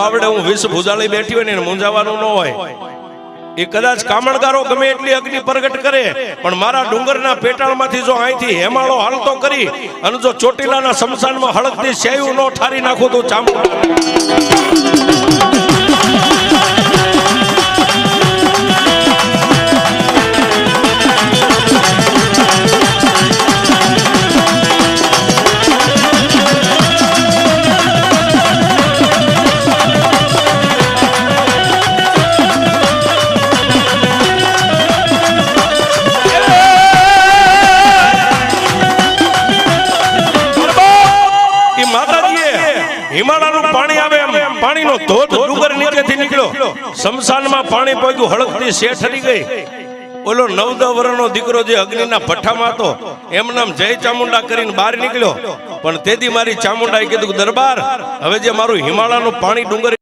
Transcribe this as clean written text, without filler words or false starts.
આવડે હું વિષ ભુજાળી બેઠી હોય ને મૂંઝાવાનું ન હોય એ કદાચ કામણગારો ગમે એટલી અગ્નિ પ્રગટ કરે પણ મારા ડુંગરના પેટાળમાંથી જો અહીંથી હેમાળો હાલતો કરી અને જો ચોટીલાના શમશાનમાં હળગતી સેયું નો ઠારી નાખું તો ચામુંડા હિમાલયનું પાણી આવે એમ પાણીનો ધોધ ડુંગર નીચેથી નીકળ્યો શમશાનમાં પાણી પહોંચ્યું હળગતી શેઠ હરી ગઈ ઓલો 9-10 વર્ષનો દીકરો જે અગ્નિના ભઠ્ઠામાં હતો એમ નામ જય ચામુંડા કરીને બહાર નીકળ્યો પણ તેથી મારી ચામુંડાએ કીધું દરબાર હવે જે મારું હિમાલયનું પાણી ડુંગર